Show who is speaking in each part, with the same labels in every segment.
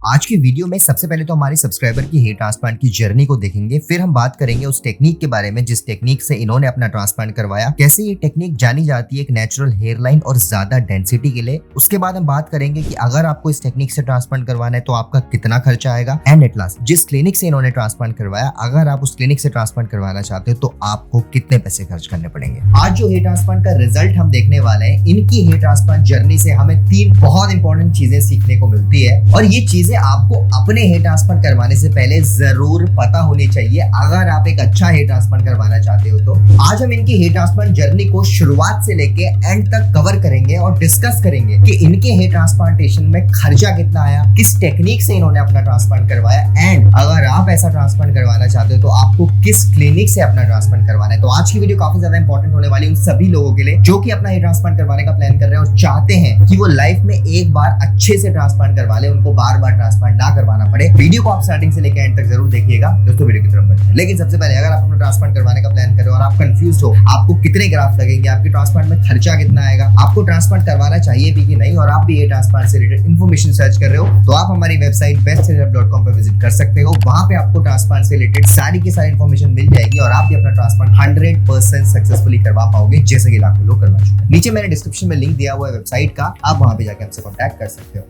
Speaker 1: आज की वीडियो में सबसे पहले तो हमारे सब्सक्राइबर की हेयर ट्रांसप्लांट की जर्नी को देखेंगे, फिर हम बात करेंगे उस टेक्निक के बारे में जिस टेक्निक से इन्होंने अपना ट्रांसप्लांट करवाया, कैसे ये टेक्निक जानी जाती है एक नेचुरल हेयर लाइन और ज्यादा डेंसिटी के लिए। उसके बाद हम बात करेंगे कि अगर आपको इस टेक्निक से ट्रांसप्लांट करवाना है तो आपका कितना खर्चा आएगा, एंड एट लास्ट जिस क्लिनिक से इन्होंने ट्रांसप्लांट करवाया, अगर आप उस क्लिनिक से ट्रांसप्लांट करवाना चाहते हो तो आपको कितने पैसे खर्च करने पड़ेंगे। आज जो हेयर ट्रांसप्लांट का रिजल्ट हम देखने वाले हैं, इनकी हेयर ट्रांसप्लांट जर्नी से हमें 3 बहुत इंपॉर्टेंट चीजें सीखने को मिलती है और ये चीजें आपको अपने हेयर ट्रांसप्लांट करवाने से पहले जरूर पता होनी चाहिए अगर आप एक अच्छा हेयर ट्रांसप्लांट करवाना चाहते हो। तो आज हम इनकी हेयर ट्रांसप्लांट जर्नी को शुरुआत से लेके एंड तक कवर करेंगे और डिस्कस करेंगे कि इनके हेयर ट्रांसप्लांटेशन में खर्चा कितना आया, किस टेक्निक से इन्होंने अपना ट्रांसप्लांट करवाया, एंड अगर आप ऐसा ट्रांसप्लांट करवाना चाहते हो तो आपको किस क्लिनिक से अपना ट्रांसप्लांट करवाना है। तो आज की वीडियो काफी ज्यादा इंपॉर्टेंट होने वाली है उन सभी लोगों के लिए जो कि अपना हेयर ट्रांसप्लांट करवाने का प्लान कर रहे हैं और चाहते हैं कि वो लाइफ में एक बार अच्छे से ट्रांसप्लांट करवा ले, उनको बार बार ट्रांसप्लांट ना करवाना पड़े। वीडियो को आप स्टार्टिंग से लेकर एंड तक जरूर देखिएगा दोस्तों, वीडियो की तरफ बढ़ते हैं। लेकिन सबसे पहले अगर आप अपना ट्रांसप्लांट करवाने का प्लान कर रहे हो और आप कंफ्यूज हो, आपको कितने ग्राफ्ट लगेंगे, आपके ट्रांसप्लांट में खर्चा कितना आएगा, आपको ट्रांसप्लांट करवाना चाहिए भी कि नहीं, और आप भी ये ट्रांसप्लांट से रिलेटेड इन्फॉर्मेशन सर्च कर रहे हो, तो आप हमारी वेबसाइट besthairhub.com पर विजिट कर सकते हो। वहां पे आपको ट्रांसप्लांट से रिलेटेड सारी की सारी इन्फॉर्मेशन मिल जाएगी और आप भी अपना ट्रांसप्लांट 100% सक्सेसफुली करवा पाओगे, जैसे कि लाखों लोग करवा चुके हैं। नीचे मैंने डिस्क्रिप्शन में लिंक दिया हुआ है वेबसाइट का, आप वहां पे जाकर हमसे कॉन्टैक्ट कर सकते हो।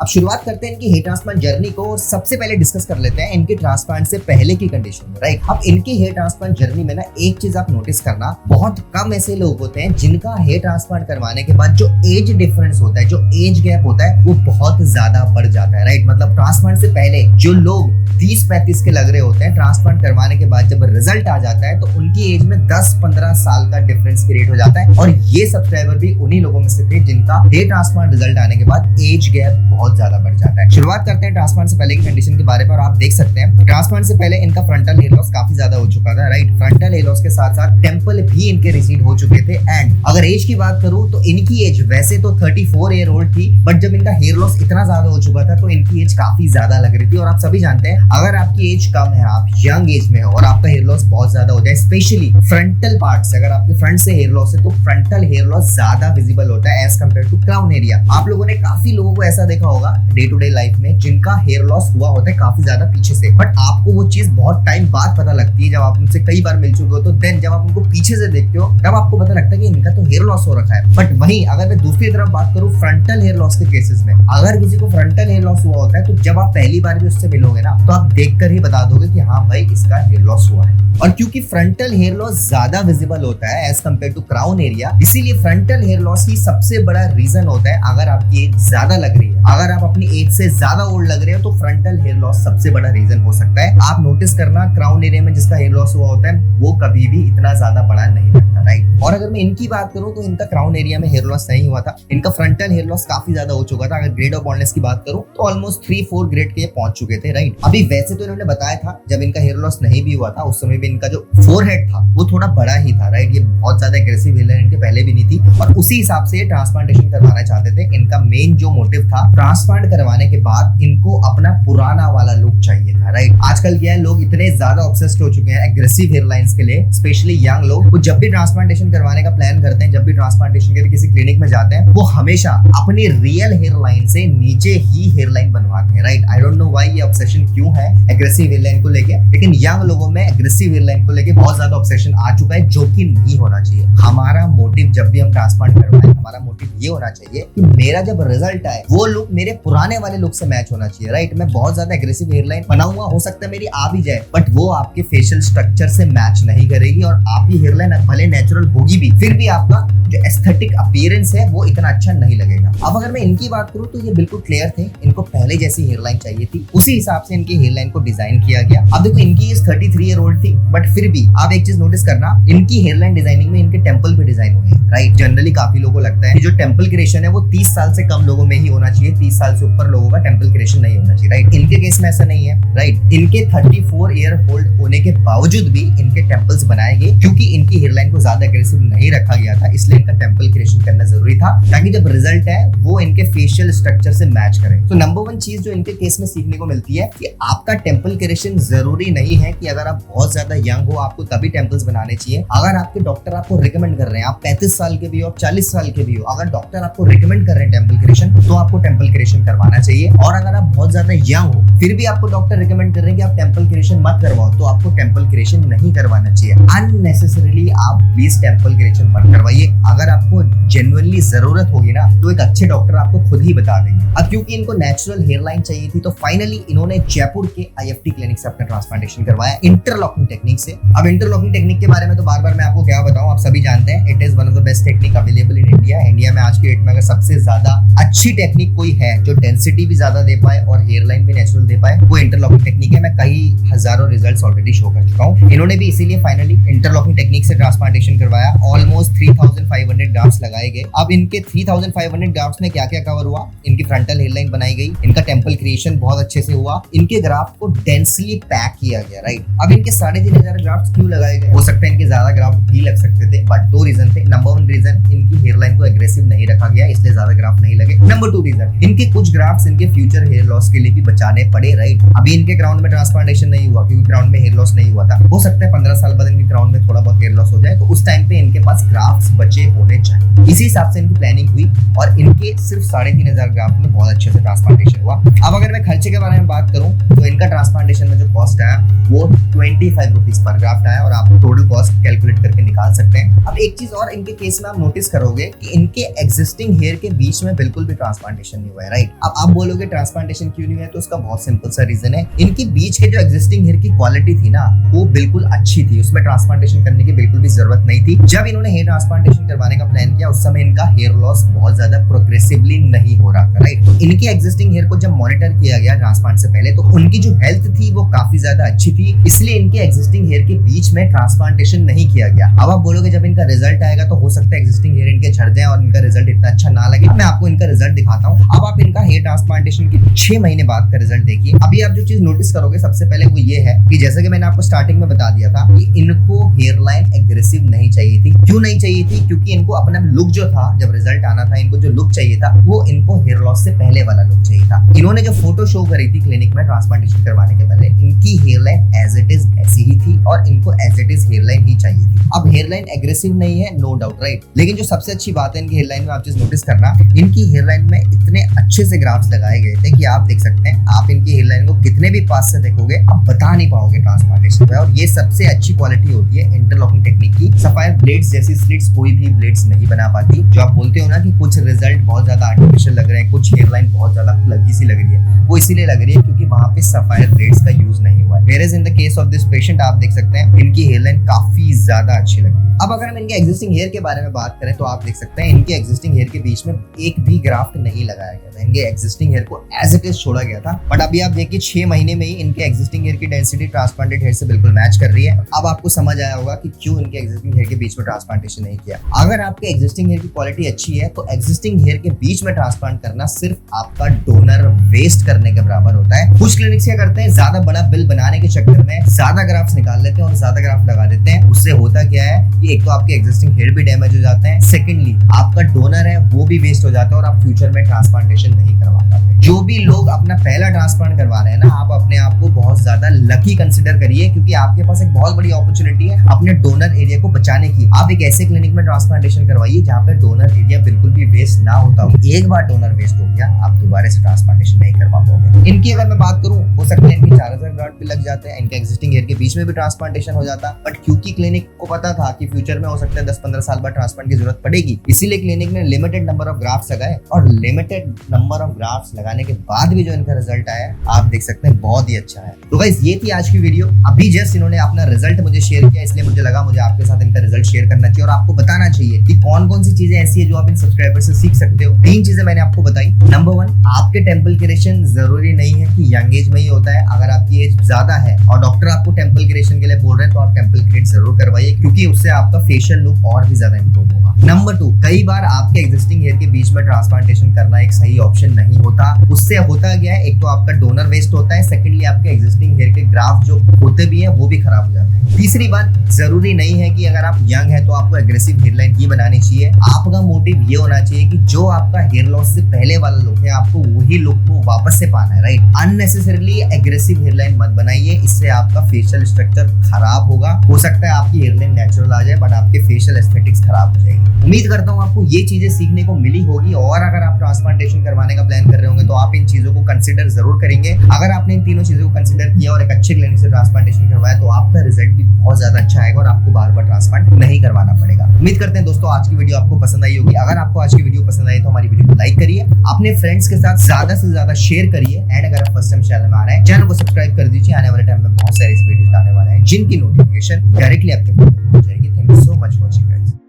Speaker 1: अब शुरुआत करते हैं इनकी हेयर ट्रांसप्लांट जर्नी को और सबसे पहले डिस्कस कर लेते हैं इनके ट्रांसप्लांट से पहले की कंडीशन में, राइट। अब इनके हेयर ट्रांसप्लांट जर्नी में ना एक चीज आप नोटिस करना, बहुत कम ऐसे लोग होते हैं जिनका हेयर ट्रांसप्लांट करवाने के बाद जो एज डिफरेंस होता है, जो एज गैप होता है, वो बहुत ज्यादा बढ़ जाता है, राइट। मतलब ट्रांसप्लांट से पहले जो लोग 30-35 के लग रहे होते हैं, ट्रांसप्लांट करवाने के बाद जब रिजल्ट आ जाता है तो उनकी एज में 10-15 साल का डिफरेंस क्रिएट हो जाता है। और ये सब्सक्राइबर भी उन्हीं लोगों में से थे जिनका हेयर ट्रांसप्लांट रिजल्ट आने के बाद एज गैप बहुत ज्यादा बढ़ जाता है। शुरुआत करते हैं ट्रांसप्लांट से पहले की कंडीशन के बारे में और आप देख सकते हैं ट्रांसप्लांट से पहले इनका फ्रंटल हेयर लॉस काफी ज्यादा हो चुका था, राइट। फ्रंटल हेयर लॉस के साथ साथ टेंपल भी इनके रिसीड हो चुके थे। एंड अगर एज की बात करूं तो इनकी एज वैसे तो 34 ईयर ओल्ड थी, बट जब इनका हेयर लॉस इतना ज्यादा हो चुका था तो इनकी एज काफी ज्यादा लग रही थी। और आप सभी जानते हैं अगर आपकी एज कम है, आप यंग एज में हो और आपका हेयर लॉस बहुत ज्यादा हो जाए, स्पेशली फ्रंटल पार्ट से, अगर आपके फ्रंट से हेयर लॉस है तो फ्रंटल हेयर लॉस ज्यादा विजिबल होता है as compared to crown area. आप लोगों ने काफी लोगों को ऐसा देखा होगा डे टू डे लाइफ में जिनका हेयर लॉस हुआ होता है काफी ज्यादा पीछे से, बट आपको वो चीज बहुत टाइम बाद पता लगती है जब आप उनसे कई बार मिल चुके हो। तो देन जब आप उनको पीछे से देखते हो तब आपको पता लगता है कि इनका तो हेयर लॉस हो रखा है। बट वहीं अगर मैं दूसरी तरफ बात करूं फ्रंटल हेयर लॉस के केसेस में, अगर किसी को फ्रंटल हेयर लॉस हुआ होता है तो जब आप पहली बार भी उससे मिलोगे ना तो आप देखकर ही बता दोगे कि हाँ भाई इसका हेयर लॉस हुआ है। और क्योंकि फ्रंटल हेयर लॉस ज्यादा विजिबल होता है as compared to crown area, इसीलिए फ्रंटल हेयर लॉस ही सबसे बड़ा रीजन होता है। अगर आपकी एज ज्यादा लग रही है, अगर आप अपनी एज से ज्यादा ओल्ड लग रहे हो तो फ्रंटल हेयर लॉस सबसे बड़ा रीजन हो सकता है। आप नोटिस करना क्राउन एरिया में जिसका हेयर लॉस हुआ होता है वो कभी भी इतना ज्यादा बड़ा नहीं लगता, राइट। और अगर मैं इनकी बात करूं तो इनका क्राउन एरिया में हेयर लॉस नहीं हुआ था, इनका फ्रंटल हेयर लॉस काफी ज्यादा हो चुका था। अगर ग्रेड ऑफ बॉल्डनेस की बात करूं तो ऑलमोस्ट 3-4 ग्रेड के पहुंच चुके थे, राइट। अभी वैसे तो इन्होंने बताया था जब इनका हेयर लॉस नहीं भी हुआ था उस समय भी इनका जो फोरहेड था वो थोड़ा बड़ा ही था, राइट। ये बहुत ज्यादा एग्रेसिव हेयर लाइन इनके पहले भी नहीं थी और उसी हिसाब से ट्रांसप्लांटेशन करवाना चाहते थे। इनका मेन जो मोटिव था ट्रांसप्लांट करवाने के बाद इनको अपना पुराना वाला लुक चाहिए था, राइट। आजकल क्या है, लोग इतने ज्यादा ऑब्सेस्ड हो चुके हैं एग्रेसिव हेयर लाइंस के लिए, स्पेशली यंग लोग। वो जब भी ट्रांसप्लांटेशन करवाने का प्लान करते हैं, जब भी ट्रांसप्लांटेशन के लिए किसी क्लिनिक में जाते हैं, वो हमेशा अपनी रियल हेयर लाइन से नीचे ही हेयर लाइन बनवाते हैं, right. I don't know why ये ऑब्सेशन क्यों है एग्रेसिव हेयर लाइन को लेके, लेकिन यंग लोगों में एग्रेसिव हेयर लाइन को लेके बहुत ज्यादा ऑब्सेशन आ चुका है जो कि नहीं होना चाहिए। हमारा मोटिव जब भी हम ट्रांसप्लांट करवाएं, हमारा मोटिव ये होना चाहिए कि मेरा जब रिजल्ट आए वो लुक मेरे पुराने वाले लुक से मैच होना चाहिए, राइट। मैं बहुत ज्यादा एग्रेसिव हेयर लाइन बनाऊंगा, हो सकता है मेरी आ भी जाए, बट वो आपके फेशियल स्ट्रक्चर से मैच नहीं करेगी और आपकी हेयर लाइन भले नेचुरल होगी भी, फिर भी आपका जो एस्थेटिक अपीयरेंस है वो इतना अच्छा नहीं लगेगा। अब अगर मैं इनकी बात करूं तो ये बिल्कुल क्लियर थे, इनको पहले जैसी हेयर लाइन चाहिए थी, उसी हिसाब से इनकी हेयर लाइन को डिजाइन किया गया। अब देखो इनकी एज 33 ईयर ओल्ड थी, बट फिर भी आप एक चीज नोटिस करना, इनकी हेयर लाइन डिजाइनिंग में इनके टेंपल भी डिजाइन हुए हैं, राइट। जनरली काफी लोगों को लगता है कि जो टेंपल क्रिएशन है वो 30 साल से कम लोगों में ही होना चाहिए, 30 साल से ऊपर लोगों का टेंपल क्रिएशन नहीं होना चाहिए, राइट। इनके केस में ऐसा नहीं है, राइट। इनके 34 ईयर ओल्ड होने के बावजूद भी इनके टेंपल्स बनाए गए क्योंकि इनकी हेयर लाइन को ज्यादा ज्यादा एग्रेसिव नहीं रखा गया था, इसलिए इनका टेम्पल क्रिएशन करना जरूरी था ताकि जब रिजल्ट है वो इनके फेशियल स्ट्रक्चर से मैच करे। तो नंबर 1 चीज जो इनके केस में सीखने को मिलती है कि आपका टेम्पल क्रिएशन जरूरी नहीं है कि अगर आप बहुत ज्यादा यंग हो आपको तभी टेम्पल्स बनाने चाहिए। अगर आपके डॉक्टर आपको रिकमेंड कर रहे हैं, आप 35 साल के भी हो, 40 साल के भी हो, अगर डॉक्टर आपको रिकमेंड कर रहे हैं टेम्पल क्रिएशन, तो आपको टेम्पल क्रिएशन करवाना चाहिए। और अगर आप बहुत ज्यादा यंग हो फिर भी आपको डॉक्टर रिकमेंड कर रहे हैं कि आप टेम्पल क्रिएशन मत करवाओ, तो आपको टेम्पल क्रिएशन नहीं करवाना चाहिए। अननेसेसरीली आप प्लीज टेम्पल क्रिएशन मत करवाइए। अगर आपको जेन्युइनली जरूरत होगी ना तो एक अच्छे डॉक्टर आपको खुद ही बता देंगे। अब क्योंकि इनको नेचुरल हेयर लाइन चाहिए थी तो फाइनली इन्होंने जयपुर के IFT क्लिनिक से अपना ट्रांसप्लांटेशन करवाया इंटरलॉकिंग टेक्निक से। अब इंटरलॉकिंग टेक्निक के बारे में तो बार बार मैं आपको क्या बताऊं, आप सभी जानते हैं, it is one of the best technique available in India. India में आज के डेट में अगर सबसे ज्यादा अच्छी टेक्निक कोई है जो डेंसिटी भी ज्यादा दे पाए और हेयर लाइन भी नेचुरल दे पाए, वो इंटरलॉकिंग टेक्निक है। मैं कई हजारों रिजल्ट्स ऑलरेडी शो कर चुका हूं। इन्होंने भी इसीलिए फाइनली इंटरलॉकिंग टेक्निक से ट्रांसप्लांटेशन करवाया। ऑलमोस्ट 3500 ग्राफ्ट्स लगाए गए। अब इनके 3500 ग्राफ्ट्स में क्या क्या कवर हुआ, इनकी फ्रंटल हेयर लाइन बनाई गई, इनका टेम्पल क्रिएशन बहुत अच्छे से हुआ, इनके ग्राफ्ट को डेंसली पैक किया गया, राइट। अब इनके 3500 ग्राफ्ट्स क्यों लगाए गए, हो सकता है इनके ज्यादा ग्राफ्ट भी लग सकते थे, बट 2 रीजन थे। नंबर 1 रीजन, इनकी हेयर लाइन को एग्रेसिव नहीं रखा गया इसलिए ज्यादा ग्राफ्ट नहीं लगे। नंबर 2 रीजन, इनके कुछ ग्राफ्ट्स इनके फ्यूचर हेयर लॉस के लिए भी बचाने पड़े, राइट। अभी इनके क्राउन में ट्रांसप्लांटेशन नहीं हुआ क्योंकि क्राउन में हेयर लॉस नहीं हुआ था। हो सकता है 15 साल बाद इनके क्राउन में थोड़ा बहुत हेयर लॉस हो जाए, तो उस टाइम पे इनके पास ग्राफ्ट्स बचे होने चाहिए। इसी हिसाब से इनकी प्लानिंग हुई और इनके सिर्फ 3500 ग्राफ्ट में बहुत अच्छे से ट्रांसप्लांटेशन हुआ। अब अगर मैं खर्चे के बारे में बात करूं तो इनका ट्रांसप्लांटेशन में जो कॉस्ट आया वो 25 रुपीज पर ग्राफ्ट आया और आप टोटल कॉस्ट कैलकुलेट करके निकाल सकते हैं। अब एक चीज और इनके केस में आप नोटिस करोगे कि इनके एग्जिस्टिंग हेयर के बीच में बिल्कुल भी ट्रांसप्लांटेशन नहीं हुआ है, राइट। अब आप बोलोगे ट्रांसप्लांटेशन क्यों नहीं हुआ है, तो उसका बहुत सिंपल सा रीजन है, इनके बीच के जो एग्जिस्टिंग हेयर की क्वालिटी थी ना वो बिल्कुल अच्छी थी, उसमें ट्रांसप्लांटेशन करने की बिल्कुल भी जरूरत नहीं थी। जब इन्होंने हेयर ट्रांसप्लांटेशन करवाने का प्लान किया उस समय इनका हेयर लॉस बहुत ज्यादा प्रोग्रेसिवली नहीं हो रहा था, राइट। तो इनकी एग्जिस्टिंग हेयर को जब मॉनिटर किया गया ट्रांसप्लांट से पहले तो उनकी जो हेल्थ थी वो काफी ज्यादा अच्छी थी, इसलिए इनके एग्जिस्टिंग हेयर के बीच में ट्रांसप्लांटेशन नहीं किया गया। अब आप बोलोगे जब इनका रिजल्ट आएगा तो हो सकता है एग्जिस्टिंग हेयर इनके झड़ जाए और इनका रिजल्ट इतना अच्छा ना लगे। मैं आपको इनका रिजल्ट दिखाता हूँ। अब आप इनका हेयर ट्रांसप्लांटेशन के 6 महीने बाद का रिजल्ट देखिए। अभी आप जो चीज नोटिस करोगे सबसे पहले वो ये है कि जैसा कि मैंने आपको स्टार्टिंग में बता दिया था कि इनको हेयर लाइन एग्रेसिव नहीं चाहिए थी। क्यों नहीं चाहिए थी, क्योंकि इनको अपना लुक जो था जब रिजल्ट आना था, इनको जो लुक चाहिए था वो इनको हेयर लॉस से पहले वाला लुक चाहिए था। इन्होंने जो फोटो शो करी थी क्लिनिक में ट्रांसप्लांटेशन करवाने के पहले, इनकी hairline as it is ऐसी ही थी और इनको as it is hairline ही चाहिए थी। अब हेयर लाइन एग्रेसिव नहीं है, नो डाउट, राइट। लेकिन जो सबसे अच्छी बात है इनकी हेयर लाइन में आप चीज नोटिस करना, इनकी हेयर लाइन में इतने अच्छे से ग्राफ्ट्स लगाए गए थे कि आप देख सकते हैं, आप इनकी हेयर लाइन को कितने भी पास से देखोगे आप बता नहीं पाओगे ट्रांसप्लांटेशन में। और ये सबसे अच्छी क्वालिटी होती है इंटरलॉकिंग टेक्निक की। सफायर ब्लेड्स जैसी स्लिट्स कोई भी ब्लेड्स नहीं बना पाती। जो आप बोलते हो ना कि कुछ रिजल्ट बहुत ज्यादा आर्टिफिशियल लग रहे हैं, कुछ हेयर लाइन बहुत ज्यादा प्लगी सी लग रही है, वो इसीलिए लग रही है क्योंकि वहां पे सफायर ब्लेड्स का यूज नहीं हुआ है। Whereas in the case of this patient आप देख सकते हैं इनकी हेयर लाइन काफी ज्यादा अच्छी लग रही है। अब अगर हम इनके एग्जिस्टिंग हेयर के बारे में बात करें तो आप देख सकते हैं इनके एग्जिस्टिंग हेयर के बीच में एक भी ग्राफ्ट नहीं लगाया गया था। इनके एग्जिस्टिंग हेयर को एज इट इज छोड़ा गया था। बट अभी आप देखिए 6 महीने में ही इनके एग्जिस्टिंग हेयर की डेंसिटी ट्रांसप्लांटेड हेयर से बिल्कुल मैच कर रही है। अब आपको समझ आया होगा कि क्यों इनके एग्जिस्टिंग हेयर के बीच में ट्रांसप्लांटेशन नहीं किया। अगर आपके एग्जिस्टिंग हेयर की क्वालिटी अच्छी है तो एग्जिस्टिंग हेयर के बीच में ट्रांसप्लांट करना सिर्फ आपका डोनर वेस्ट करने के बराबर होता है। कुछ क्लिनिक्स क्या करते हैं, ज्यादा बड़ा बिल बनाने के चक्कर में ज्यादा ग्राफ्ट्स निकाल लेते हैं और ज्यादा ग्राफ्ट लगा देते हैं। उससे होता क्या है कि एक तो आपके एग्जिस्टिंग हेयर भी डैमेज हो जाते हैं, सेकेंडली आपका डोनर है वो भी वेस्ट हो जाता है और आप फ्यूचर में ट्रांसप्लांटेशन नहीं करवा पाते। जो भी लोग अपना पहला ट्रांसप्लांट करवा रहे हैं ना, आप अपने आप को बहुत ज्यादा लकी कंसिडर करिए क्योंकि आपके पास एक बहुत बड़ी अपॉर्चुनिटी है अपने डोनर एरिया को बचाने की। आप एक ऐसे क्लिनिक में ट्रांसप्लांटेशन करवाइए जहाँ पे डोनर एरिया बिल्कुल भी वेस्ट ना होता हो। एक बार डोनर वेस्ट हो गया आप दोबारा से ट्रांसप्लांटेशन नहीं करवा पाओगे। इनकी अगर मैं बात करूं हो सकता है इनकी 4000 ग्राफ्ट भी लग जाते हैं, इनके एग्जिस्टिंग हेयर के बीच में भी ट्रांसप्लांटेशन हो जाता, बट क्योंकि क्लिनिक को पता था कि फ्यूचर में हो सकता है 10-15 साल बाद ट्रांसप्लांट की जरूरत पड़ेगी, इसीलिए क्लिनिक ने लिमिटेड नंबर ऑफ ग्राफ्ट्स लगाए और लिमिटेड नंबर ऑफ ग्राफ्ट्स लगाने के बाद भी जो इनका रिजल्ट आया आप देख सकते हैं बहुत ही अच्छा है। तो गाइस ये थी आज की वीडियो। अभी जस्ट इन्होंने अपना रिजल्ट मुझे शेयर किया इसलिए मुझे लगा मुझे आपके साथ इनका रिजल्ट शेयर करना चाहिए और आपको बताना चाहिए कि कौन कौन सी चीजें ऐसी है जो आप इन सब्सक्राइबर से सीख सकते हो। 3 चीजें मैंने आपको बताई। नंबर 1, आपके टेम्पल क्रिएशन जरूरी नहीं है कि यंग एज में ही होता है। अगर आपकी एज ज्यादा है और डॉक्टर आपको टेम्पल क्रिएशन के लिए बोल रहे हैं तो आप टेम्पल क्रिएट जरूर करवाइए क्योंकि उससे आपका फेशियल लुक और भी ज्यादा इंप्रूव होगा। नंबर 2, कई बार आपके एग्जिस्टिंग हेयर के बीच में ट्रांसप्लांटेशन करना एक सही ऑप्शन नहीं होता। उस उससे होता क्या है, एक तो आपका डोनर वेस्ट होता है, सेकेंडली आपके एग्जिस्टिंग हेयर के ग्राफ जो होते भी हैं वो भी खराब हो जाते हैं। तीसरी बात, जरूरी नहीं है कि अगर आप यंग है तो आपको एग्रेसिव हेयरलाइन ही बनानी चाहिए। आपका मोटिव ये होना चाहिए कि जो आपका हेयर लॉस से पहले वाला लुक है आपको वही लुक को वापस से पाना है, राइट। अननेसेसरीली एग्रेसिव हेयरलाइन मत बनाइए, इससे आपका फेशियल स्ट्रक्चर खराब होगा। हो सकता है आपकी हेयरलाइन नेचुरल आ जाए बट आपके फेशियल एस्थेटिक्स खराब हो जाएगी। उम्मीद करता हूँ आपको ये चीजें सीखने को मिली होगी, और अगर आप ट्रांसप्लांटेशन करवाने का प्लान कर रहे होंगे तो आप इन चीजों को कंसिडर जरूर करेंगे। अगर आपने इन तीनों चीजों को कंसिडर किया और एक अच्छे क्लिनिक से ट्रांसप्लांटेशन करवाया तो आपका रिजल्ट भी बहुत ज्यादा अच्छा आएगा और आपको बार बार ट्रांसप्लांट नहीं करवाना पड़ेगा। उम्मीद करते हैं दोस्तों आज की वीडियो आपको पसंद आई होगी। अगर आपको आज की वीडियो पसंद आई तो हमारी वीडियो को लाइक करिए, अपने फ्रेंड्स के साथ ज्यादा से ज्यादा शेयर करिए, एंड अगर आप फर्स्ट टाइम चैनल में आ रहे हैं चैनल को सब्सक्राइब कर दीजिए। आने वाले टाइम में बहुत सारे वीडियोस आने वाले हैं जिनकी नोटिफिकेशन डायरेक्टली आपके फोन पे पहुंच जाएगी। Thank you so much for watching guys.